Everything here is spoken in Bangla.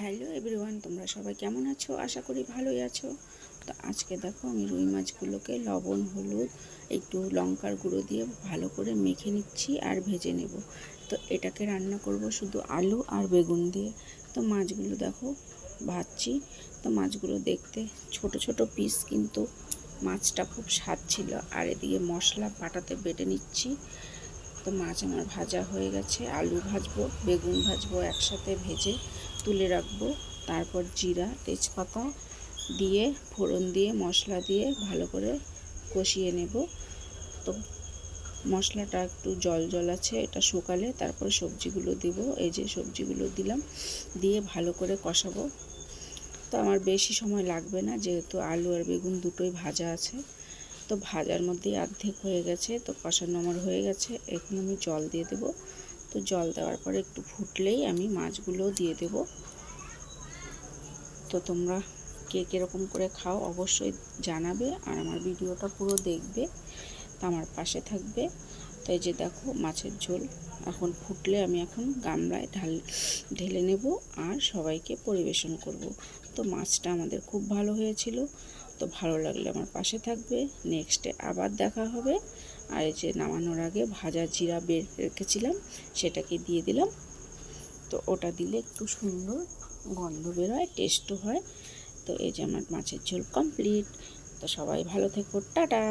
হ্যালো এভরিওয়ান, তোমরা সবাই কেমন আছো? আশা করি ভালোই আছো। তো আজকে দেখো আমি রুই মাছগুলোকে লবণ, হলুদ, একটু লঙ্কার গুঁড়ো দিয়ে ভালো করে মেখে নিচ্ছি আর ভেজে নেব। তো এটাকে রান্না করব শুধু আলু আর বেগুন দিয়ে। তো মাছগুলো দেখো ভাজছি। তো মাছগুলো দেখতে ছোট ছোট পিস, কিন্তু মাছটা খুব স্বাদ ছিল। আর এদিকে মশলা বাটাতে বেটে নিচ্ছি। তো মাছ আমার ভাজা হয়ে গেছে। আলু ভাজবো, বেগুন ভাজবো, একসাথে ভেজে তুলে রাখবো। তারপর জিরা তেজপাতা দিয়ে ফোড়ন দিয়ে মশলা দিয়ে ভালো করে কষিয়ে নেব। তো মশলাটা একটু জল জল আছে, এটা শুকালে তারপর সবজিগুলো দেব। এই যে সবজিগুলো দিলাম, দিয়ে ভালো করে কষাবো। তো আমার বেশি সময় লাগবে না, যেহেতু আলু আর বেগুন দুটোই ভাজা আছে। তো ভাজার মধ্যেই অর্ধেক হয়ে গেছে। তো কষানো আমার হয়ে গেছে। এখন আমি জল দিয়ে দেব। তো জল দেওয়ার পরে একটু ফুটলেই আমি মাছগুলোও দিয়ে দেব। তো তোমরা কে কীরকম করে খাও অবশ্যই জানাবে, আর আমার ভিডিওটা পুরো দেখবে, তো আমার পাশে থাকবে। তো এই যে দেখো মাছের ঝোল এখন ফুটলে আমি এখন গামলায় ঢেলে নেব আর সবাইকে পরিবেশন করব। তো মাছটা আমাদের খুব ভালো হয়েছিল। তো ভালো লাগলে আমার পাশে থাকবে। নেক্সটে আবার দেখা হবে। আর এই যে নামানোর আগে ভাজা জিরা বের রেখেছিলাম, সেটাকে দিয়ে দিলাম। তো ওটা দিলে একটু সুন্দর গন্ধ বেরোয়, টেস্টও হয়। তো এই যে আমার মাছের ঝোল কমপ্লিট। তো সবাই ভালো থেকো, টাটা।